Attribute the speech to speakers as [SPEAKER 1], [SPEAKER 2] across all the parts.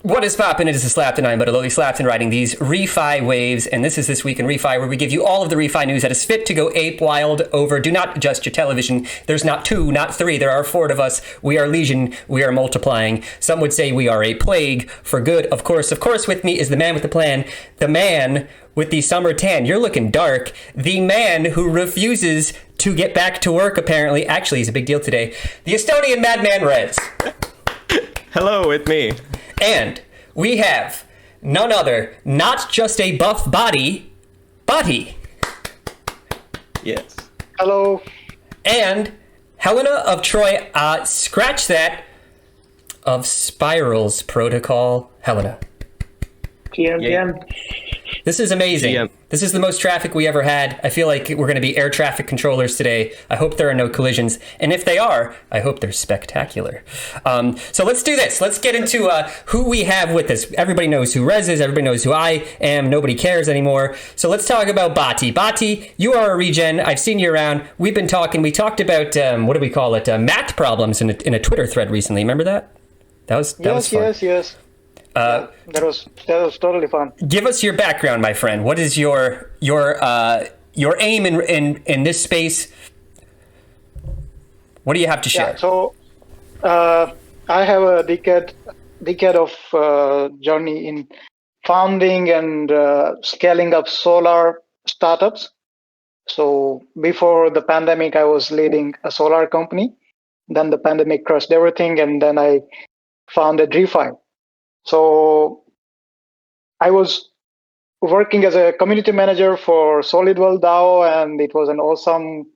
[SPEAKER 1] What is poppin'? It is a Slapton, but a lowly Slapton riding these refi waves, and this is This Week in ReFi, where we give you all of the refi news that is fit to go ape wild over. Do not adjust your television. There's not two, not three. There are four of us. We are legion. We are multiplying. Some would say we are a plague for good. Of course, with me is the man with the plan, the man with the summer tan. You're looking dark. The man who refuses to get back to work, apparently. Actually, he's a big deal today. The Estonian madman Rez.
[SPEAKER 2] Hello, it's me.
[SPEAKER 1] And we have none other, not just a buff body, Bati.
[SPEAKER 2] Yes.
[SPEAKER 3] Hello.
[SPEAKER 1] And Helena of Troy, scratch that, of Spirals Protocol, Helena.
[SPEAKER 3] GM.
[SPEAKER 1] This is amazing.
[SPEAKER 2] GM.
[SPEAKER 1] This is the most traffic we ever had. I feel like we're going to be air traffic controllers today. I hope there are no collisions. And if they are, I hope they're spectacular. So let's do this. Let's get into who we have with us. Everybody knows who Rez is. Everybody knows who I am. Nobody cares anymore. So let's talk about Bati. Bati, you are a regen. I've seen you around. We've been talking. We talked about, what do we call it? Math problems in a Twitter thread recently. Remember that? That was fun.
[SPEAKER 3] Yes. That was totally fun.
[SPEAKER 1] Give us your background, my friend. What is your aim in this space? What do you have to share?
[SPEAKER 3] Yeah, so I have a decade of journey in founding and scaling up solar startups. So before the pandemic, I was leading a solar company. Then the pandemic crushed everything, and then I founded ReFi. So I was working as a community manager for SolidWell DAO, and it was an awesome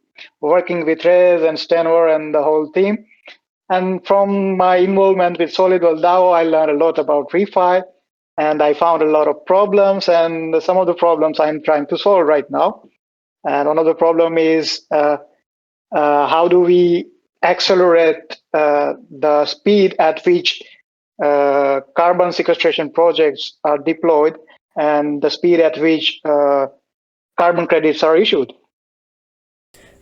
[SPEAKER 3] working with Rez and Stenor and the whole team. And from my involvement with SolidWell DAO, I learned a lot about ReFi, and I found a lot of problems, and some of the problems I'm trying to solve right now. And one of the problem is how do we accelerate the speed at which carbon sequestration projects are deployed and the speed at which carbon credits are issued.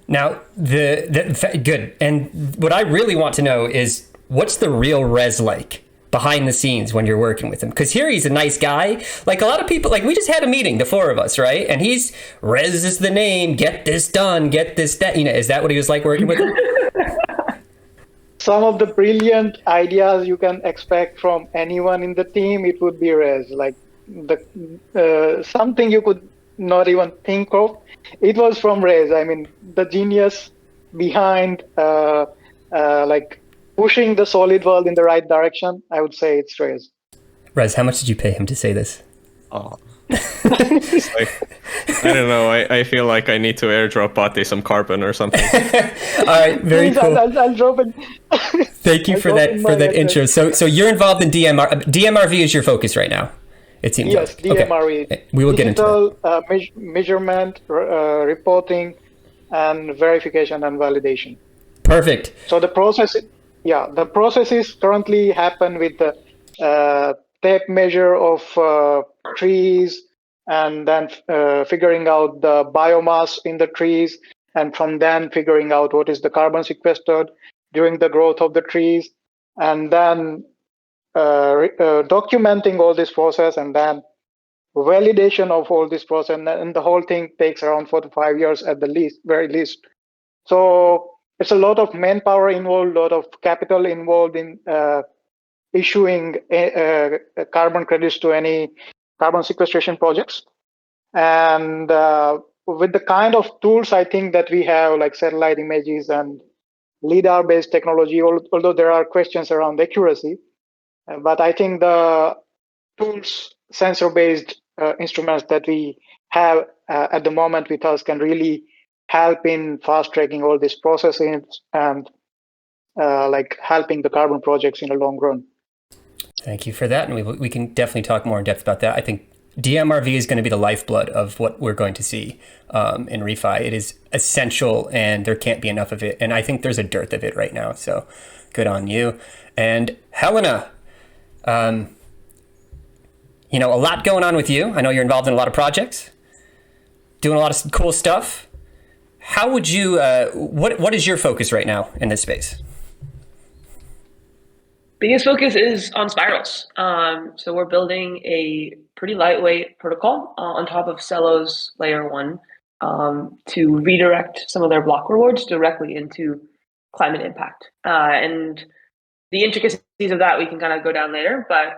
[SPEAKER 1] Now, good. And what I really want to know is, what's the real Rez like behind the scenes when you're working with him? Because here he's a nice guy. Like a lot of people, like we just had a meeting, the four of us, right? And Rez is the name, get this done, get this, that. You know, is that what he was like working with him?
[SPEAKER 3] Some of the brilliant ideas you can expect from anyone in the team, it would be Rez. Like something you could not even think of, it was from Rez. I mean, the genius behind like pushing the solid world in the right direction, I would say it's Rez.
[SPEAKER 1] Rez, how much did you pay him to say this?
[SPEAKER 2] Oh. I don't know. I feel like I need to airdrop Bati some carbon or something.
[SPEAKER 1] All right, very cool.
[SPEAKER 3] I'll drop it.
[SPEAKER 1] Thank you for that intro. So you're involved in dMRV is your focus right now. It seems.
[SPEAKER 3] Yes,
[SPEAKER 1] like.
[SPEAKER 3] dMRV.
[SPEAKER 1] Okay. We will get into
[SPEAKER 3] that. Measurement, reporting, and verification and validation.
[SPEAKER 1] Perfect.
[SPEAKER 3] So the processes currently happen with the tape measure of trees, and then figuring out the biomass in the trees, and from then figuring out what is the carbon sequestered during the growth of the trees, and then documenting all this process, and then validation of all this process, and the whole thing takes around 4 to 5 years at the very least. So it's a lot of manpower involved, a lot of capital involved in issuing carbon credits to any carbon sequestration projects. And with the kind of tools I think that we have, like satellite images and LiDAR-based technology, although there are questions around accuracy, but I think the tools, sensor-based instruments that we have at the moment with us can really help in fast-tracking all these processes and like helping the carbon projects in the long run.
[SPEAKER 1] Thank you for that. And we can definitely talk more in depth about that. I think dMRV is going to be the lifeblood of what we're going to see in ReFi. It is essential, and there can't be enough of it. And I think there's a dearth of it right now. So good on you. And Helena, a lot going on with you. I know you're involved in a lot of projects, doing a lot of cool stuff. How would you, what is your focus right now in this space?
[SPEAKER 4] Biggest focus is on spirals. So we're building a pretty lightweight protocol on top of Celo's layer 1 to redirect some of their block rewards directly into climate impact. And the intricacies of that we can kind of go down later, but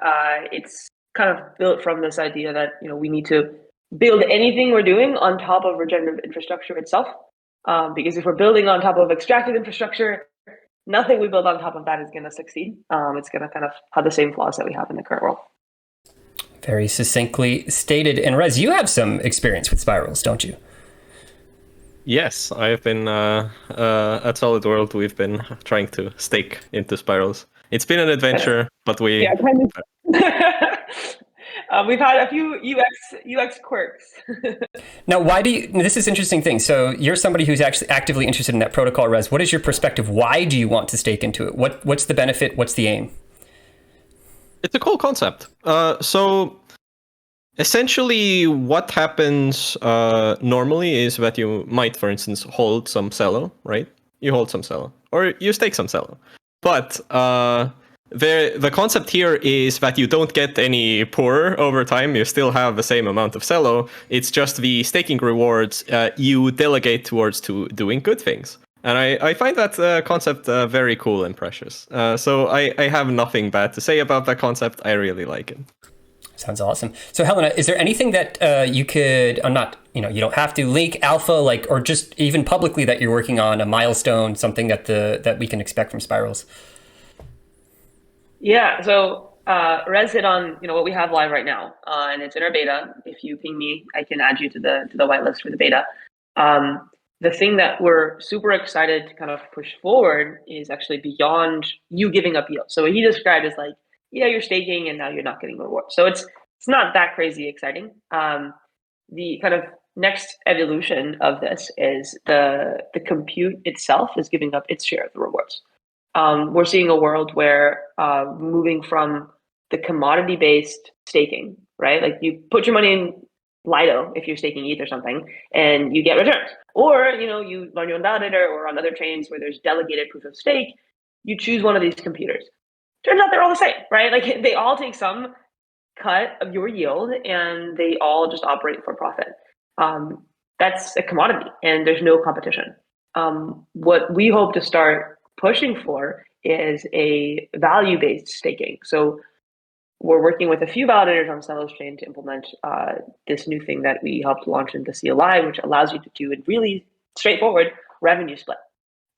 [SPEAKER 4] it's kind of built from this idea that we need to build anything we're doing on top of regenerative infrastructure itself. Because if we're building on top of extractive infrastructure, nothing we build on top of that is going to succeed. It's going to kind of have the same flaws that we have in the current world.
[SPEAKER 1] Very succinctly stated. And Rez, you have some experience with spirals, don't you?
[SPEAKER 2] Yes, I've been at Solid World. We've been trying to stake into spirals. It's been an adventure, but we
[SPEAKER 4] kind of. We've had a few UX quirks.
[SPEAKER 1] Now, why do you? This is an interesting thing. So you're somebody who's actually actively interested in that protocol, Rez. What is your perspective? Why do you want to stake into it? What's the benefit? What's the aim?
[SPEAKER 2] It's a cool concept. So essentially, what happens normally is that you might, for instance, hold some Celo, right? You hold some Celo, or you stake some Celo. But the concept here is that you don't get any poorer over time. You still have the same amount of Celo. It's just the staking rewards you delegate towards to doing good things. And I find that concept very cool and precious. So I have nothing bad to say about that concept. I really like it.
[SPEAKER 1] Sounds awesome. So Helena, is there anything that you could, I'm not, you don't have to leak alpha, or just even publicly that you're working on a milestone, something that we can expect from Spirals?
[SPEAKER 4] Yeah, so Rez hit on what we have live right now, and it's in our beta. If you ping me, I can add you to the whitelist for the beta. The thing that we're super excited to kind of push forward is actually beyond you giving up yield. So what he described is you're staking and now you're not getting rewards. So it's not that crazy exciting. The kind of next evolution of this is the compute itself is giving up its share of the rewards. We're seeing a world where moving from the commodity-based staking, right? You put your money in Lido if you're staking ETH or something, and you get returns. Or, you run your own validator, or on other chains where there's delegated proof of stake, you choose one of these computers. Turns out they're all the same, right? They all take some cut of your yield, and they all just operate for profit. That's a commodity, and there's no competition. What we hope to start pushing for is a value-based staking. So we're working with a few validators on Celo's chain to implement this new thing that we helped launch into CLI, which allows you to do a really straightforward revenue split.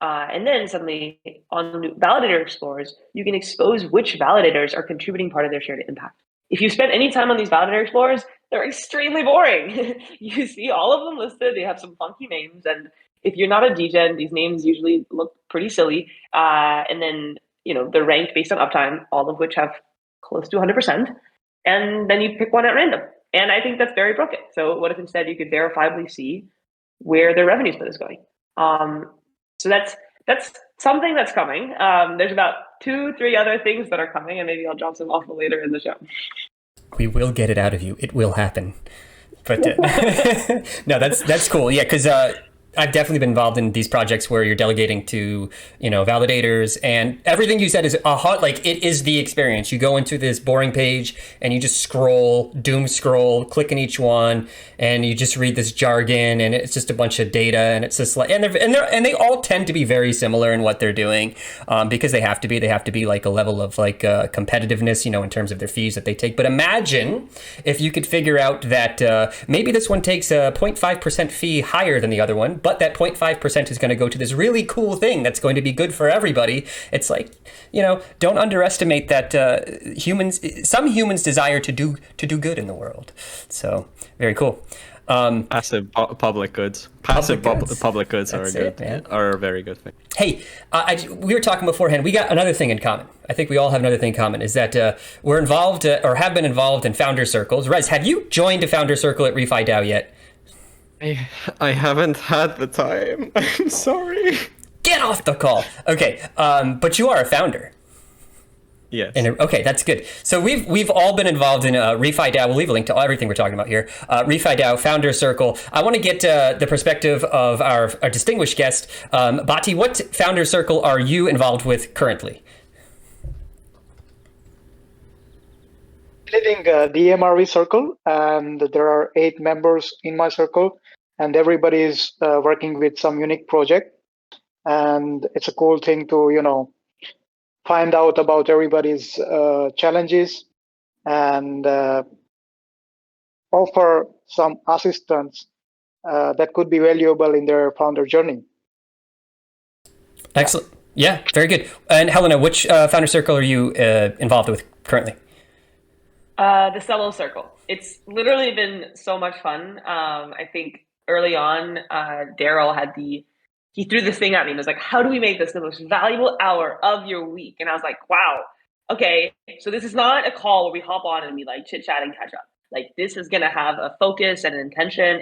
[SPEAKER 4] And then suddenly on validator explorers, you can expose which validators are contributing part of their share to impact. If you spend any time on these validator explorers, they're extremely boring. You see all of them listed, they have some funky names, and if you're not a degen, these names usually look pretty silly. And then, they're ranked based on uptime, all of which have close to 100%. And then you pick one at random. And I think that's very broken. So what if instead you could verifiably see where their revenue split is going? So that's something that's coming. There's about 2-3 other things that are coming, and maybe I'll drop some off later in the show.
[SPEAKER 1] We will get it out of you. It will happen. But no, that's cool. Yeah, because I've definitely been involved in these projects where you're delegating to, validators, and everything you said is it is the experience. You go into this boring page and you just doom scroll, click in each one, and you just read this jargon, and it's just a bunch of data, and it's just and they all tend to be very similar in what they're doing, because they have to be a level of competitiveness, in terms of their fees that they take. But imagine if you could figure out that maybe this one takes a 0.5% fee higher than the other one, but that 0.5% is going to go to this really cool thing that's going to be good for everybody. It's don't underestimate that some humans desire to do good in the world. So very cool.
[SPEAKER 2] Passive public goods. Passive public goods are a very good thing.
[SPEAKER 1] Hey, we were talking beforehand. We got another thing in common. I think we all have another thing in common, is that we're involved or have been involved in founder circles. Rez, have you joined a founder circle at Refi Dao yet?
[SPEAKER 2] I haven't had the time. I'm sorry.
[SPEAKER 1] Get off the call. Okay, but you are a founder.
[SPEAKER 2] Yes.
[SPEAKER 1] Okay, that's good. So we've all been involved in Refi Dao. We'll leave a link to everything we're talking about here. Refi Dao Founder Circle. I want to get the perspective of our distinguished guest. Bati, what Founder Circle are you involved with currently?
[SPEAKER 3] leading a dMRV circle, and there are 8 members in my circle, and everybody is working with some unique project. And it's a cool thing to, find out about everybody's challenges and offer some assistance that could be valuable in their founder journey.
[SPEAKER 1] Excellent. Yeah, very good. And Helena, which founder circle are you involved with currently?
[SPEAKER 4] The Cello Circle. It's literally been so much fun. I think early on, Daryl he threw this thing at me and was like, how do we make this the most valuable hour of your week? And I was like, wow, okay, so this is not a call where we hop on and we like chit chat and catch up. Like this is gonna have a focus and an intention.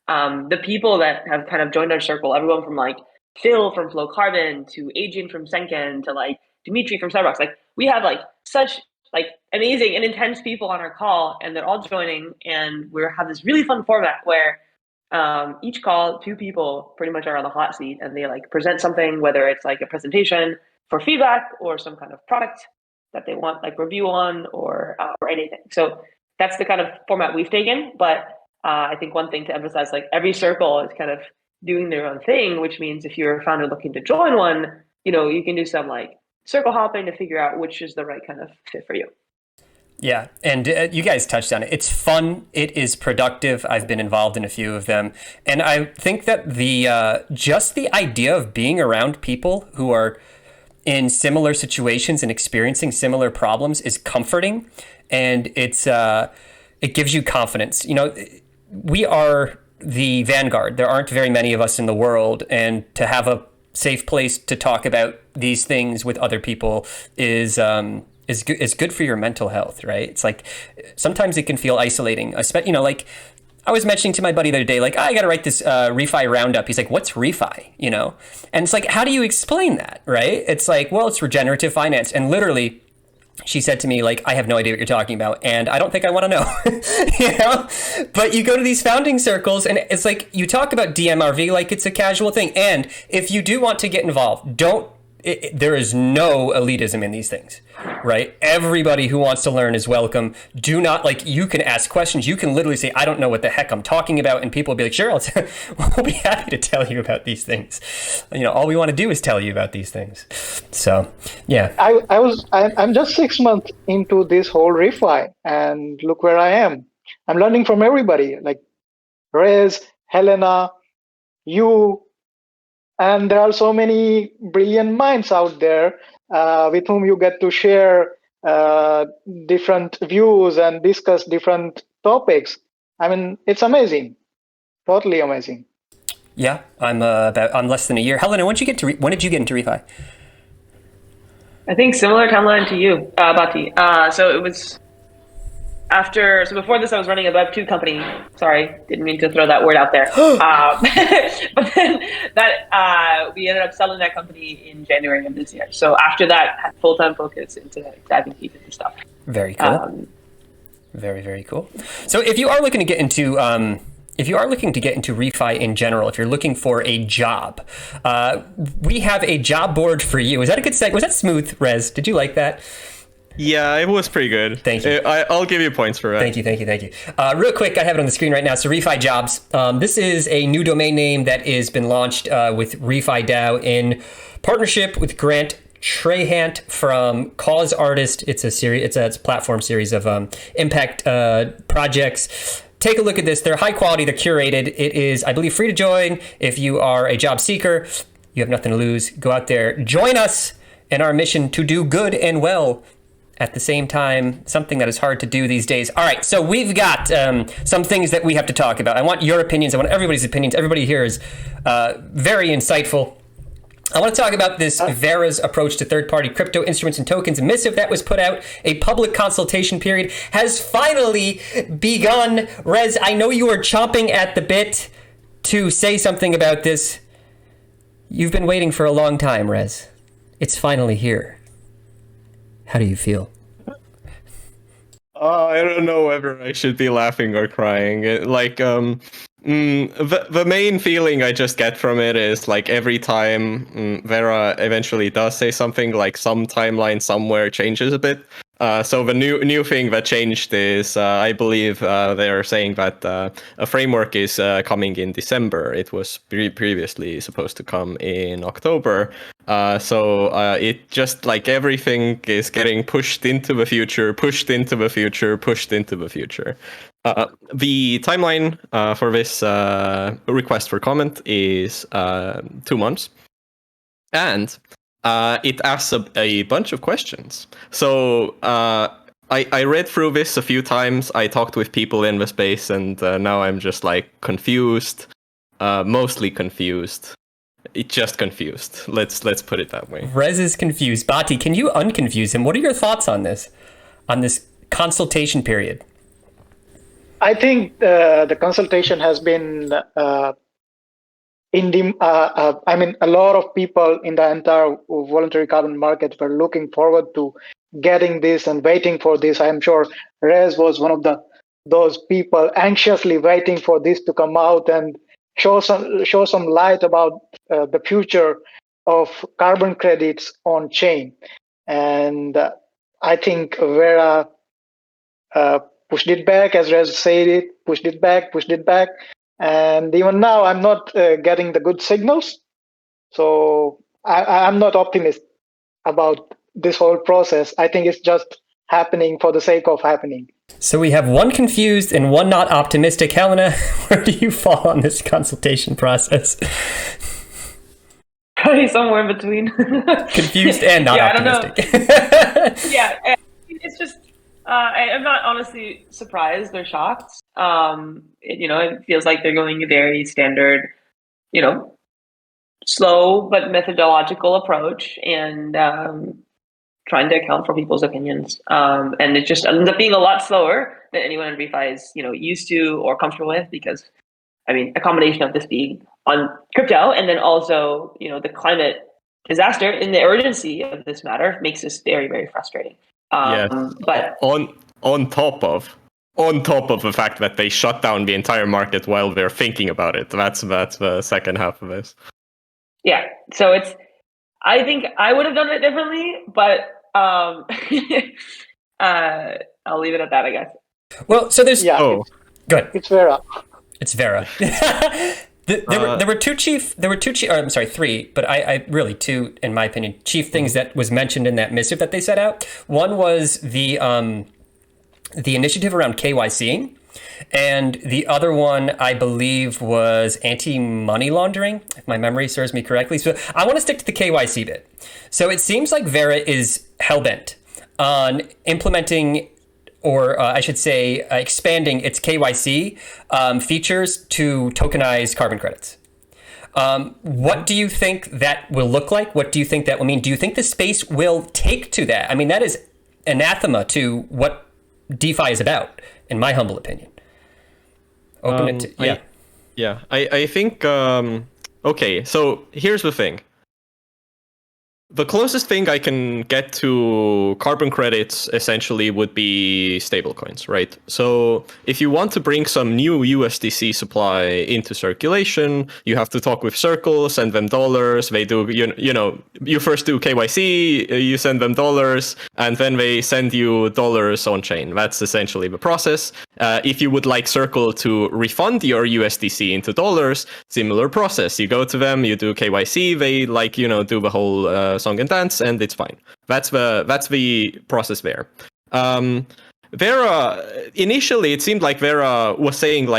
[SPEAKER 4] And the people that have kind of joined our circle, everyone from like Phil from Flow Carbon to Adrian from Senken to like Dimitri from Starbucks, like we have like such like amazing and intense people on our call, and they're all joining, and we have this really fun format where each call 2 people pretty much are on the hot seat, and they like present something, whether it's like a presentation for feedback or some kind of product that they want like review on or anything. So that's the kind of format we've taken. But I think one thing to emphasize, like every circle is kind of doing their own thing, which means if you're a founder looking to join one, you can do some like circle hopping to figure out which is the right kind of fit for you.
[SPEAKER 1] Yeah, and you guys touched on it. It's fun. It is productive. I've been involved in a few of them, and I think that the just the idea of being around people who are in similar situations and experiencing similar problems is comforting, and it gives you confidence. We are the vanguard. There aren't very many of us in the world, and to have a safe place to talk about these things with other people is good for your mental health, right? It's like sometimes it can feel isolating. Like I was mentioning to my buddy the other day, like I got to write this ReFi roundup. He's like, "What's ReFi?" And it's like, how do you explain that, right? It's like, well, it's regenerative finance, and literally. She said to me, like, I have no idea what you're talking about, and I don't think I want to know, But you go to these founding circles, and it's like you talk about dMRV like it's a casual thing. And if you do want to get involved, there is no elitism in these things, right? Everybody who wants to learn is welcome. Do not, you can ask questions. You can literally say, I don't know what the heck I'm talking about. And people will be like, sure, we'll be happy to tell you about these things. All we want to do is tell you about these things. So, yeah.
[SPEAKER 3] I'm just 6 months into this whole ReFi, and look where I am. I'm learning from everybody, like Rez, Helena, you, and there are so many brilliant minds out there with whom you get to share different views and discuss different topics. I mean, it's amazing, totally amazing.
[SPEAKER 1] Yeah, I'm less than a year. Helena, when did you get into ReFi?
[SPEAKER 4] I think similar timeline to you, Bati. So it was before this, I was running a Web2 company. Sorry, didn't mean to throw that word out there. But then we ended up selling that company in January of this year. So after that, had full-time focus into diving deep into stuff.
[SPEAKER 1] Very cool. Very, very cool. So if you are looking to get into ReFi in general, if you're looking for a job, we have a job board for you. Is that a good segue? Was that smooth, Rez? Did you like that?
[SPEAKER 2] Yeah, it was pretty good.
[SPEAKER 1] Thank you.
[SPEAKER 2] I'll give you points for that.
[SPEAKER 1] Thank you. Real quick, I have it on the screen right now. So Refi Jobs. This is a new domain name that has been launched with Refi Dao in partnership with Grant Trahant from Cause Artist. It's a platform series of impact projects. Take a look at this. They're high quality. They're curated. It is, I believe, free to join. If you are a job seeker, you have nothing to lose. Go out there. Join us in our mission to do good and well at the same time, something that is hard to do these days. All right, so we've got some things that we have to talk about. I want your opinions. I want everybody's opinions. Everybody here is very insightful. I want to talk about this Verra's approach to third-party crypto instruments and tokens. A missive that was put out, a public consultation period, has finally begun. Rez, I know you are chomping at the bit to say something about this. You've been waiting for a long time, Rez. It's finally here. How do you feel?
[SPEAKER 2] I don't know whether I should be laughing or crying. The main feeling I just get from it is like every time Verra eventually does say something, like some timeline somewhere changes a bit. So the new thing that changed is, I believe they are saying that a framework is coming in December. It was previously supposed to come in October. So it just like everything is getting pushed into the future, pushed into the future, pushed into the future. The timeline for this request for comment is 2 months. And it asks a bunch of questions. So I read through this a few times. I talked with people in the space, and now I'm just like confused, mostly confused. It's just confused. Let's put it that way.
[SPEAKER 1] Rez is confused. Bati, can you unconfuse him? What are your thoughts on this consultation period?
[SPEAKER 3] I think the consultation has been a lot of people in the entire voluntary carbon market were looking forward to getting this and waiting for this. I'm sure Rez was one of those people anxiously waiting for this to come out and show some light about the future of carbon credits on chain. And I think Verra pushed it back, as Rez said it, pushed it back. And even now, I'm not getting the good signals. So I'm not optimistic about this whole process. I think it's just happening for the sake of happening.
[SPEAKER 1] So we have one confused and one not optimistic. Helena, where do you fall on this consultation process?
[SPEAKER 4] Probably somewhere in between.
[SPEAKER 1] Confused and not optimistic.
[SPEAKER 4] Yeah, it's just, I'm not honestly surprised or shocked. It feels like they're going a very standard, slow but methodological approach, and trying to account for people's opinions. And it just ends up being a lot slower than anyone in ReFi is, used to or comfortable with, because, a combination of this being on crypto and then also, the climate disaster and the urgency of this matter makes this very, very frustrating. But
[SPEAKER 2] on top of the fact that they shut down the entire market while they're thinking about it, that's the second half of this.
[SPEAKER 4] Yeah, so I think I would have done it differently, but I'll leave it at that, I guess.
[SPEAKER 1] Well, so there's
[SPEAKER 3] go ahead. It's Verra.
[SPEAKER 1] It's Verra. There were three, but I really two, in my opinion, chief things that was mentioned in that missive that they set out. One was the initiative around KYCing, and the other one, I believe, was anti-money laundering, if my memory serves me correctly. So I want to stick to the KYC bit. So it seems like Verra is hell-bent on implementing, or I should say expanding its KYC features to tokenize carbon credits. What do you think that will look like? What do you think that will mean? Do you think the space will take to that? That is anathema to what DeFi is about, in my humble opinion.
[SPEAKER 2] I think, okay, so here's the thing. The closest thing I can get to carbon credits essentially would be stablecoins, right? So if you want to bring some new USDC supply into circulation, you have to talk with Circle, send them dollars. They do, you first do KYC, you send them dollars, and then they send you dollars on chain. That's essentially the process. If you would like Circle to refund your USDC into dollars, similar process. You go to them, you do KYC, they do the whole song and dance, and it's fine. That's the process there. Verra, initially it seemed like Verra was saying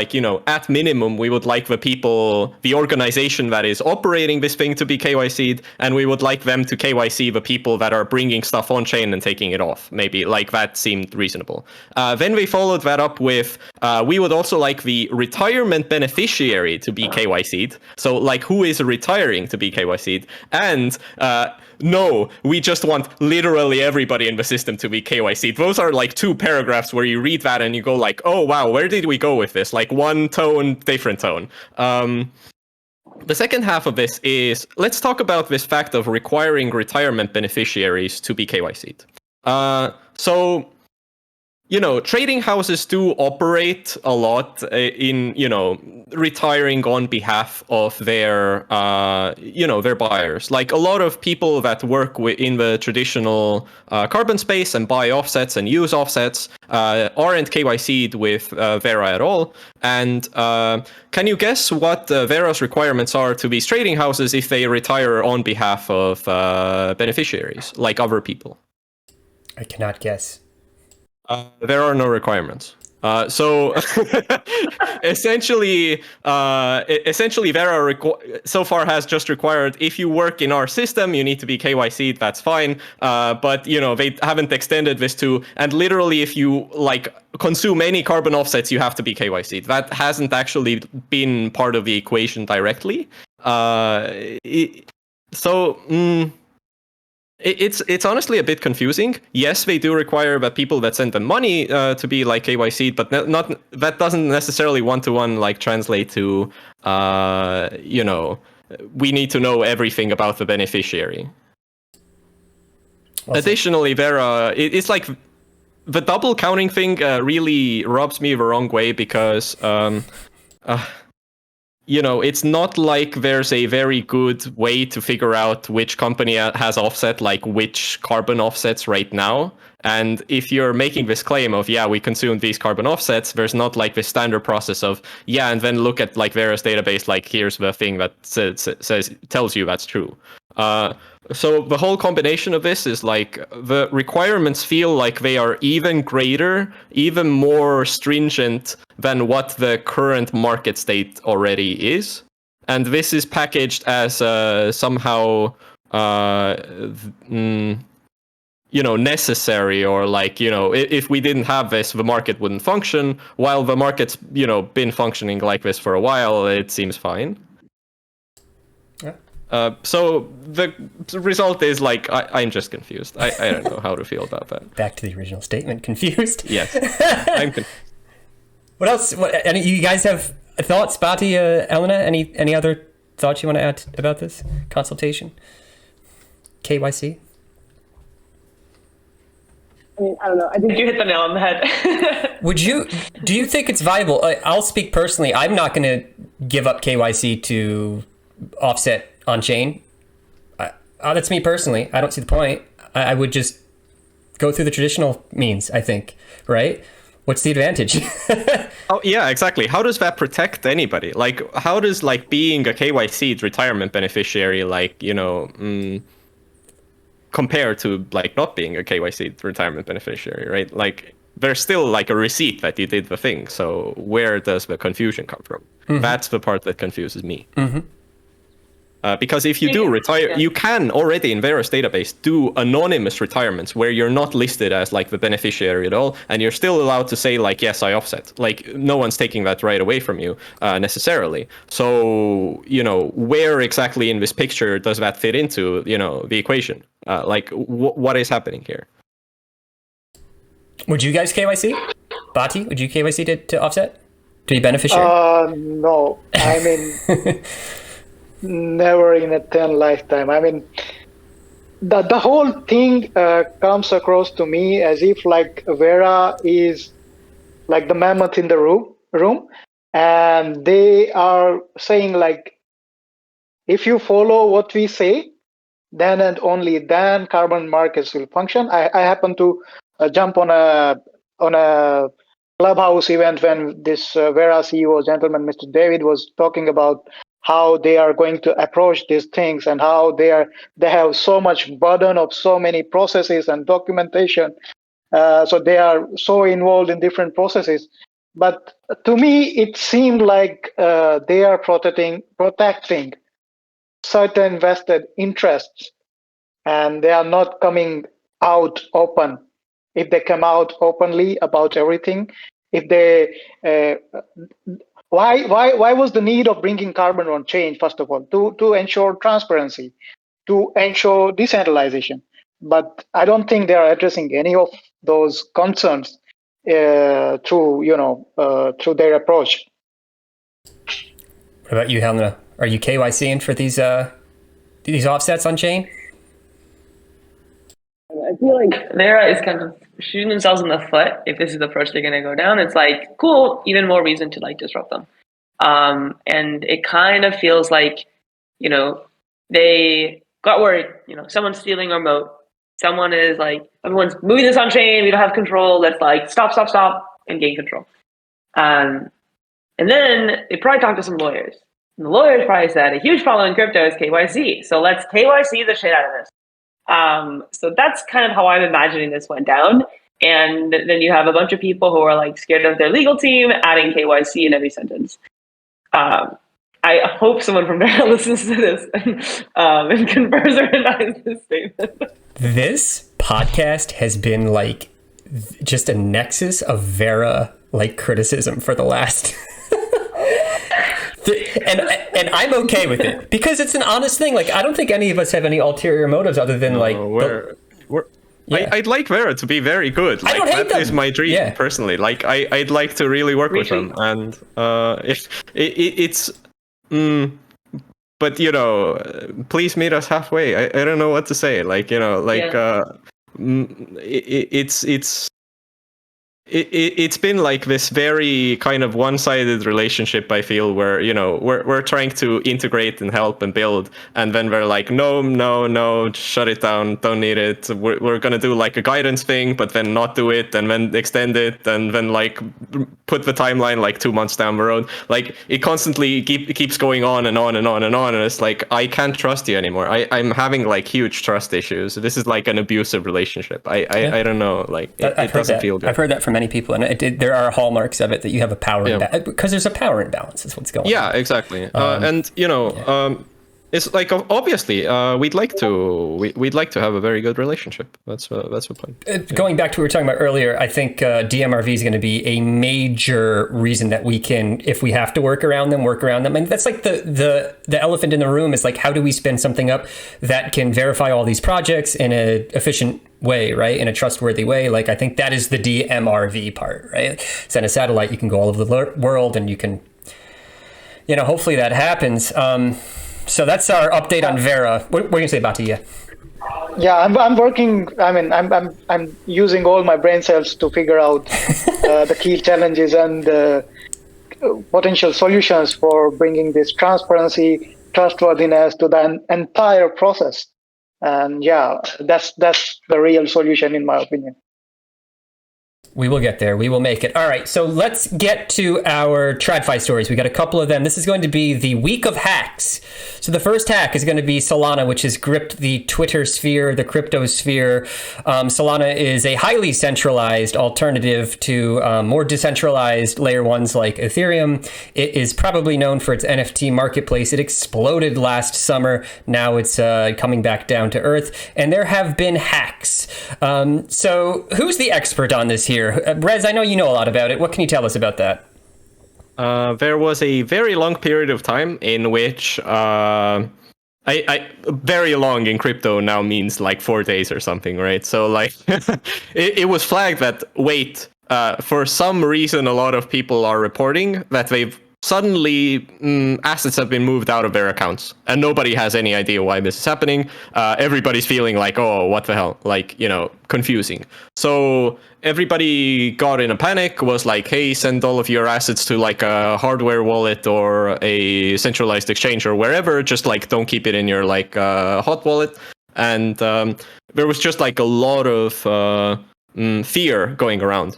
[SPEAKER 2] at minimum we would like the organization that is operating this thing to be KYC'd, and we would like them to KYC the people that are bringing stuff on chain and taking it off. Maybe that seemed reasonable. Then we followed that up with we would also like the retirement beneficiary to be KYC'd. So who is retiring to be KYC'd, and no, we just want literally everybody in the system to be KYC'd. Those are two paragraphs where you read that and you go oh wow, where did we go with this? One tone, different tone. The second half of this is, let's talk about this fact of requiring retirement beneficiaries to be KYC'd. So trading houses do operate a lot in, retiring on behalf of their, their buyers. Like a lot of people that work in the traditional carbon space and buy offsets and use offsets aren't KYC'd with Verra at all. And can you guess what Verra's requirements are to these trading houses if they retire on behalf of beneficiaries, like other people?
[SPEAKER 1] I cannot guess.
[SPEAKER 2] There are no requirements. So essentially, Verra so far has just required if you work in our system, you need to be KYC'd. That's fine. But they haven't extended this to, and literally, if you consume any carbon offsets, you have to be KYC'd. That hasn't actually been part of the equation directly. It's honestly a bit confusing. Yes, they do require that people that send them money to be KYC'd, but not that doesn't necessarily one-to-one translate to we need to know everything about the beneficiary. Awesome. Additionally, Verra, it's the double counting thing really rubs me the wrong way because it's not like there's a very good way to figure out which company has offset which carbon offsets right now. And if you're making this claim of, we consumed these carbon offsets, there's not this standard process of, and then look at Verra's database, here's the thing that tells you that's true. So the whole combination of this is the requirements feel like they are even greater, even more stringent than what the current market state already is. And this is packaged as somehow necessary, or if we didn't have this, the market wouldn't function. While the market's been functioning like this for a while, it seems fine. So the result is I'm just confused. I don't know how to feel about that.
[SPEAKER 1] Back to the original statement, confused.
[SPEAKER 2] Yes, I'm confused.
[SPEAKER 1] What else? You guys have thoughts, Bati, Helena? Any other thoughts you want to add about this consultation? KYC?
[SPEAKER 5] I don't know. I think
[SPEAKER 4] you hit the nail on the head.
[SPEAKER 1] Do you think it's viable? I'll speak personally. I'm not going to give up KYC to offset on chain. That's me personally. I don't see the point. I would just go through the traditional means, I think, right? What's the advantage?
[SPEAKER 2] Oh, yeah, exactly. How does that protect anybody? How does being a KYC'd retirement beneficiary, compare to not being a KYC'd retirement beneficiary, right? There's still a receipt that you did the thing. So where does the confusion come from? Mm-hmm. That's the part that confuses me. Mm-hmm. Because if you do retire, you can already in Verra's database do anonymous retirements where you're not listed as the beneficiary at all, and you're still allowed to say yes, I offset. No one's taking that right away from you necessarily. So where exactly in this picture does that fit into the equation? What is happening here?
[SPEAKER 1] Would you guys KYC? Bati, would you KYC to offset? To be beneficiary?
[SPEAKER 3] No. I mean. Never in a 10 lifetime. I mean, the whole thing comes across to me as if Verra is the mammoth in the room, and they are saying if you follow what we say, then and only then carbon markets will function. I happen to jump on a Clubhouse event when this Verra CEO gentleman, Mr. David, was talking about how they are going to approach these things and how they have so much burden of so many processes and documentation. So they are so involved in different processes. But to me, it seemed they are protecting certain vested interests, and they are not coming out open. If they come out openly about everything, if they why was the need of bringing carbon on chain, first of all, to ensure transparency, to ensure decentralization? But I don't think they are addressing any of those concerns through their approach.
[SPEAKER 1] What about you, Helena? Are you KYCing for these offsets on chain?
[SPEAKER 5] I feel like
[SPEAKER 4] Verra is kind of shooting themselves in the foot if this is the approach they're going to go down. It's like, cool, even more reason to like disrupt them. And it kind of feels like, you know, they got worried, you know, someone's stealing our moat. Someone is like, everyone's moving this on chain. We don't have control. Let's like stop, and gain control. And then they probably talked to some lawyers. And the lawyers probably said a huge problem in crypto is KYC. So let's KYC the shit out of this. So that's kind of how I'm imagining this went down. And then you have a bunch of people who are like scared of their legal team adding KYC in every sentence. I hope someone from there listens to this and confirms or denies this statement.
[SPEAKER 1] This podcast has been like just a nexus of Verra like criticism for the last and I'm okay with it because it's an honest thing. Like, I don't think any of us have any ulterior motives other than
[SPEAKER 2] I'd like Verra to be very good. Like,
[SPEAKER 1] I don't hate them.
[SPEAKER 2] That is my dream, personally. Like, I'd like to really work with them, and if it's, but you know, please meet us halfway. I don't know what to say. Like, you know, like it's been like this very kind of one-sided relationship, I feel, where, you know, we're trying to integrate and help and build, and then we're like, no, shut it down, don't need it. We're gonna do like a guidance thing, but then not do it, and then extend it, and then like put the timeline like 2 months down the road. Like, it constantly keeps going on and on and on and on, and it's like, I can't trust you anymore. I'm having like huge trust issues. This is like an abusive relationship. I don't know, like it doesn't feel good.
[SPEAKER 1] I've heard that from many people, and there are hallmarks of it that you have a power imbalance, because there's a power imbalance is what's going on.
[SPEAKER 2] Yeah, exactly. And you know, it's like, obviously we'd like to have a very good relationship. That's the point.
[SPEAKER 1] Going back to what we were talking about earlier, I think dMRV is going to be a major reason that we can, if we have to work around them. And that's like the elephant in the room is like, how do we spin something up that can verify all these projects in an efficient way, right? In a trustworthy way. Like, I think that is the dMRV part, right? Send a satellite, you can go all over the world, and you can, you know, hopefully that happens. So that's our update on Verra. What are you gonna say, Bati?
[SPEAKER 3] Yeah, I'm working. I mean, I'm using all my brain cells to figure out the key challenges and potential solutions for bringing this transparency, trustworthiness to the entire process. And yeah, that's the real solution, in my opinion.
[SPEAKER 1] We will get there. We will make it. All right. So let's get to our TradFi stories. We got a couple of them. This is going to be the week of hacks. So the first hack is going to be Solana, which has gripped the Twitter sphere, the crypto sphere. Solana is a highly centralized alternative to more decentralized layer ones like Ethereum. It is probably known for its NFT marketplace. It exploded last summer. Now it's coming back down to earth. And there have been hacks. So who's the expert on this here? Rez, I know you know a lot about it. What can you tell us about that?
[SPEAKER 2] There was a very long period of time in which very long in crypto now means like 4 days or something, right? So like it was flagged that for some reason a lot of people are reporting that they've suddenly assets have been moved out of their accounts, and nobody has any idea why this is happening. Everybody's feeling like, oh, what the hell? Like, you know, confusing. So everybody got in a panic, was like, hey, send all of your assets to like a hardware wallet or a centralized exchange or wherever. Just like, don't keep it in your like hot wallet. And there was just like a lot of fear going around.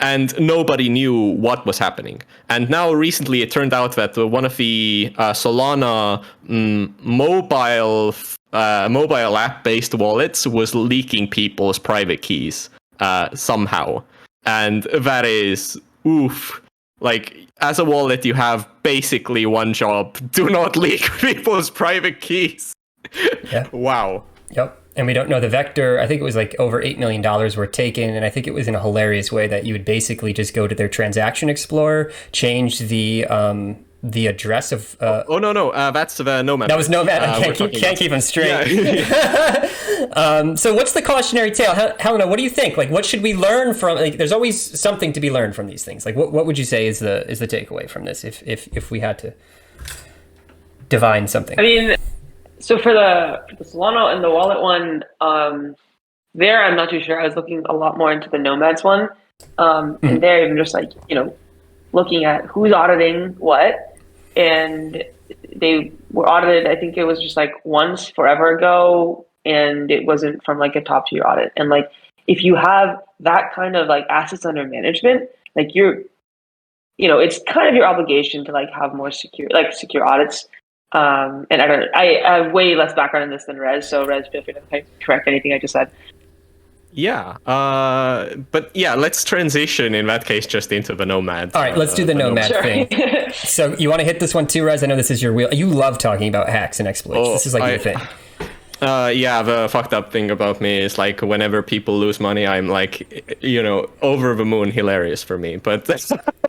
[SPEAKER 2] And nobody knew what was happening. And now recently it turned out that one of the Solana mobile app-based wallets was leaking people's private keys somehow. And that is, oof. Like, as a wallet, you have basically one job. Do not leak people's private keys.
[SPEAKER 1] Yeah.
[SPEAKER 2] Wow.
[SPEAKER 1] Yep. And we don't know the vector. I think it was like over $8 million were taken. And I think it was in a hilarious way that you would basically just go to their transaction explorer, change the address of...
[SPEAKER 2] no. That's the Nomad.
[SPEAKER 1] That was Nomad. I can't keep them straight. Yeah. So what's the cautionary tale? Helena, what do you think? Like, what should we learn from... Like, there's always something to be learned from these things. Like, what would you say is the takeaway from this if we had to divine something?
[SPEAKER 4] I mean... So for the Solana and the wallet one, there, I'm not too sure. I was looking a lot more into the Nomads one. And there, I'm just like, looking at who's auditing what. And they were audited, I think it was just like once forever ago. And it wasn't from like a top tier audit. And like, if you have that kind of like assets under management, like it's kind of your obligation to like have more secure audits. And I have way less background in this than Rez, so Rez, feel free to correct anything I just said.
[SPEAKER 2] Yeah, but yeah, let's transition in that case just into the Nomad.
[SPEAKER 1] All right, let's do the Nomad thing. So you want to hit this one too, Rez? I know this is your wheel. You love talking about hacks and exploits. This is like your thing.
[SPEAKER 2] Yeah, the fucked up thing about me is like whenever people lose money, I'm like, over the moon hilarious for me. But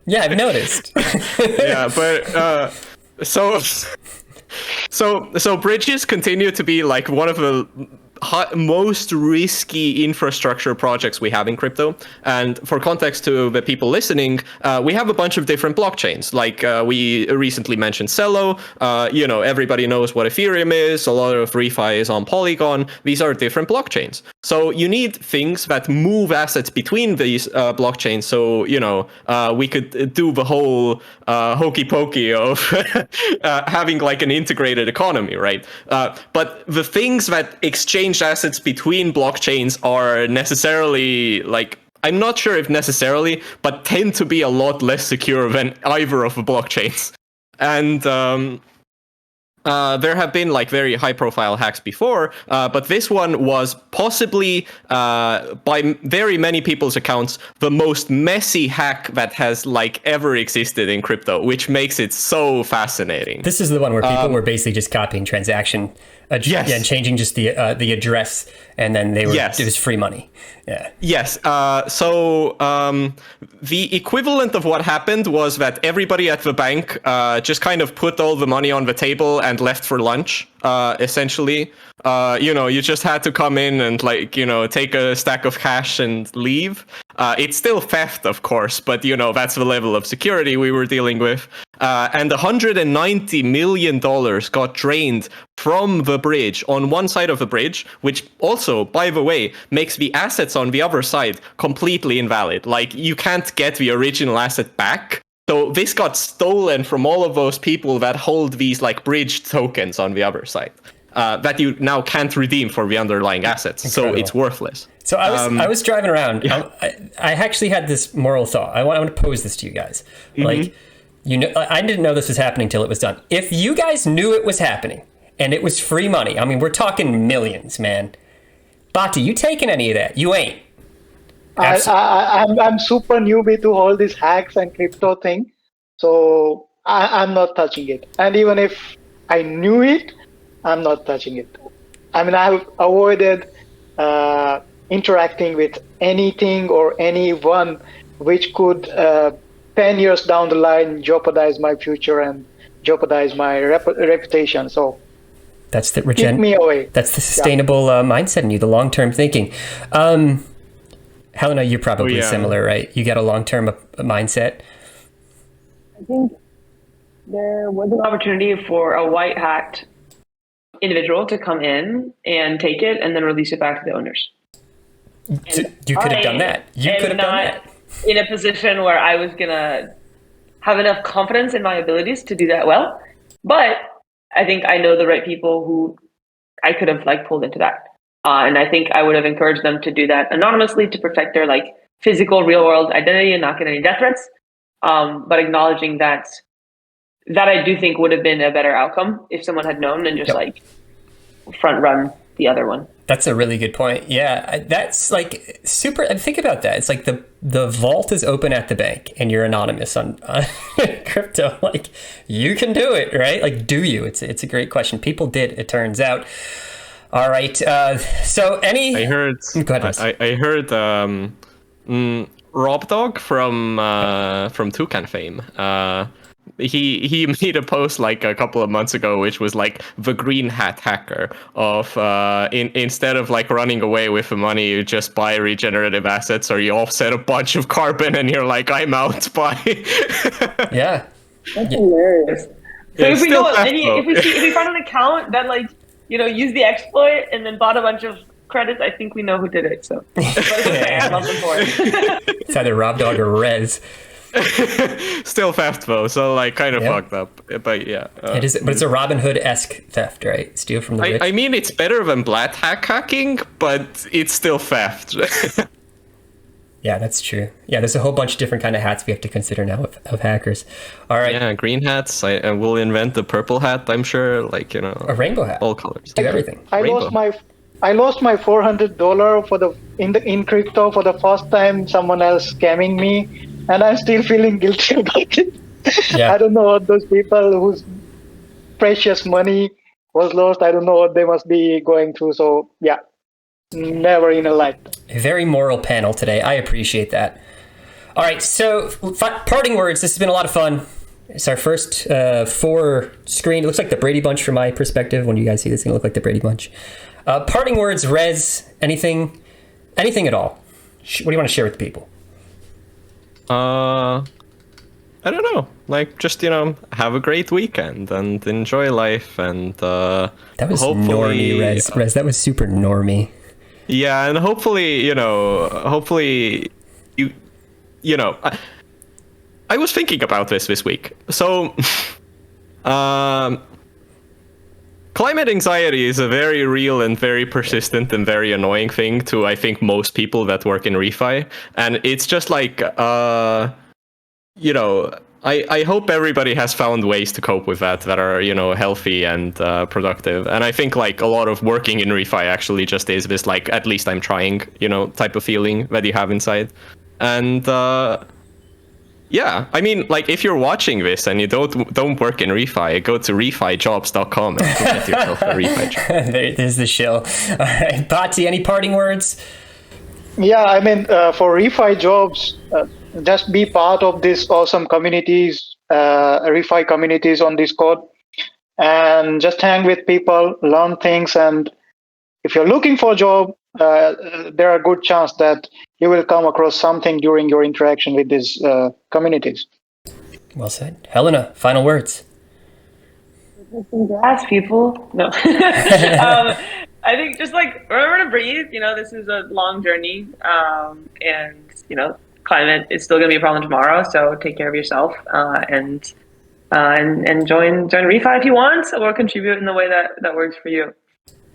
[SPEAKER 1] yeah, I've noticed.
[SPEAKER 2] Yeah, but so bridges continue to be like one of the most risky infrastructure projects we have in crypto. And for context to the people listening, we have a bunch of different blockchains. Like we recently mentioned Celo. Everybody knows what Ethereum is. A lot of ReFi is on Polygon. These are different blockchains. So you need things that move assets between these blockchains. So, we could do the whole hokey pokey of having like an integrated economy, right? But the things that exchange assets between blockchains are necessarily like, I'm not sure if necessarily, but tend to be a lot less secure than either of the blockchains. And there have been like very high profile hacks before, but this one was possibly, by very many people's accounts, the most messy hack that has like ever existed in crypto, which makes it so fascinating.
[SPEAKER 1] This is the one where people were basically just copying transaction and changing just the address, and then it was free money. Yeah. Yes.
[SPEAKER 2] So the equivalent of what happened was that everybody at the bank just kind of put all the money on the table and left for lunch. Essentially, you just had to come in and take a stack of cash and leave. It's still theft, of course, but that's the level of security we were dealing with. And $190 million got drained from the bridge on one side of the bridge, which also, by the way, makes the assets on the other side completely invalid. Like, you can't get the original asset back. So this got stolen from all of those people that hold these like bridge tokens on the other side that you now can't redeem for the underlying assets. Incredible. So it's worthless.
[SPEAKER 1] So I was driving around. Yeah. I actually had this moral thought. I want to pose this to you guys. Mm-hmm. Like, I didn't know this was happening till it was done. If you guys knew it was happening and it was free money, I mean, we're talking millions, man. Bati, you taking any of that? You ain't.
[SPEAKER 3] I'm super newbie to all these hacks and crypto thing, so I'm not touching it. And even if I knew it, I'm not touching it. I mean, I've avoided interacting with anything or anyone which could 10 years down the line jeopardize my future and jeopardize my reputation. So
[SPEAKER 1] that's the
[SPEAKER 3] keep me away.
[SPEAKER 1] That's the sustainable mindset in you, the long-term thinking. Helena, you're probably similar, right? You got a long-term mindset.
[SPEAKER 5] I think there was an
[SPEAKER 4] opportunity for a white hat individual to come in and take it and then release it back to the owners.
[SPEAKER 1] You could have done that. You could have done that.
[SPEAKER 4] In a position where I was gonna have enough confidence in my abilities to do that well, but I think I know the right people who I could have pulled into that. And I think I would have encouraged them to do that anonymously to protect their physical real world identity and not get any death threats. But acknowledging that I do think would have been a better outcome if someone had known and just front run the other one.
[SPEAKER 1] That's a really good point. Yeah, that's super. Think about that. It's like the vault is open at the bank and you're anonymous on crypto. You can do it, right? Do you? It's a great question. People did, it turns out. All right. So I
[SPEAKER 2] heard.
[SPEAKER 1] Go ahead.
[SPEAKER 2] I heard Rob Dog from Toucan fame. He made a post a couple of months ago, which was the green hat hacker of instead of running away with the money, you just buy regenerative assets or you offset a bunch of carbon and you're I'm out. Bye.
[SPEAKER 1] Yeah.
[SPEAKER 5] That's hilarious.
[SPEAKER 4] So if we find an account that use the exploit and then bought a bunch of credits, I think we know who did it. So, but it's okay. I love them for it.
[SPEAKER 1] It's either Rob Dog or Rez.
[SPEAKER 2] Still theft though, so like kind of
[SPEAKER 1] Yeah.
[SPEAKER 2] fucked up. But yeah,
[SPEAKER 1] It is, but it's a Robin Hood-esque theft, right? Steal from the rich.
[SPEAKER 2] I mean, it's better than black hack hacking, but it's still theft.
[SPEAKER 1] Yeah, that's true. Yeah, there's a whole bunch of different kind of hats we have to consider now of hackers. All right,
[SPEAKER 2] Yeah, green hats. I will invent the purple hat. I'm sure, like
[SPEAKER 1] a rainbow hat.
[SPEAKER 2] all colors.
[SPEAKER 1] Do everything.
[SPEAKER 3] I
[SPEAKER 2] Rainbow.
[SPEAKER 3] lost my $400 for the in crypto for the first time. Someone else scamming me, and I'm still feeling guilty about it.
[SPEAKER 1] Yeah.
[SPEAKER 3] I don't know what those people whose precious money was lost. I don't know what they must be going through. So yeah, never in a life.
[SPEAKER 1] A very moral panel today. I appreciate that. All right, so parting words. This has been a lot of fun. It's our first 4 screen. It looks like the Brady Bunch from my perspective. When you guys see this, it's gonna look like the Brady Bunch. Parting words, Rez. Anything at all? What do you want to share with the people?
[SPEAKER 2] I don't know. Like, just have a great weekend and enjoy life, and
[SPEAKER 1] That was
[SPEAKER 2] hopefully,
[SPEAKER 1] normie, Rez. Rez, that was super normie.
[SPEAKER 2] yeah, and hopefully, I was thinking about this week. So, climate anxiety is a very real and very persistent and very annoying thing to, I think, most people that work in ReFi. And it's just like, I hope everybody has found ways to cope with that are, healthy and productive. And I think like a lot of working in ReFi actually just is this like, at least I'm trying, type of feeling that you have inside. And yeah, I mean, like if you're watching this and you don't work in ReFi, go to refijobs.com and get yourself a ReFi job.
[SPEAKER 1] There's the shill. All right, Bati, any parting words?
[SPEAKER 3] Yeah, I mean, for Refi Jobs, just be part of this awesome communities, Refi communities on Discord, and just hang with people, learn things, and if you're looking for a job, there are a good chance that you will come across something during your interaction with these communities.
[SPEAKER 1] Well said. Helena, final words.
[SPEAKER 5] Some
[SPEAKER 4] Ask people. No. I think just like remember to breathe. This is a long journey, and climate is still going to be a problem tomorrow. So take care of yourself, and join ReFi if you want, or contribute in the way that works for you.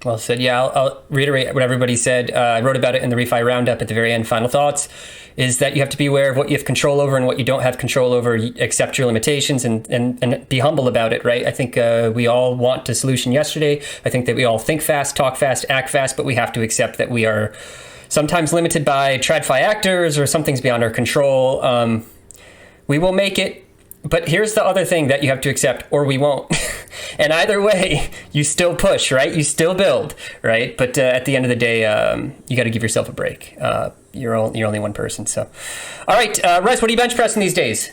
[SPEAKER 1] Well said. Yeah, I'll reiterate what everybody said. I wrote about it in the ReFi Roundup at the very end. Final thoughts is that you have to be aware of what you have control over and what you don't have control over. Accept your limitations and be humble about it, right? I think we all want a solution yesterday. I think that we all think fast, talk fast, act fast, but we have to accept that we are sometimes limited by TradFi actors or something's beyond our control. We will make it. But here's the other thing that you have to accept, or we won't. And either way, you still push, right? You still build, right? But at the end of the day, you got to give yourself a break. You're only one person. So, all right, Rez, what are you bench pressing these days?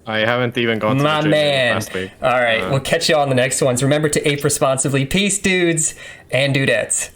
[SPEAKER 2] I haven't even gone to
[SPEAKER 1] My
[SPEAKER 2] the gym
[SPEAKER 1] man.
[SPEAKER 2] last week.
[SPEAKER 1] All right, we'll catch you on the next ones. Remember to ape responsibly. Peace, dudes and dudettes.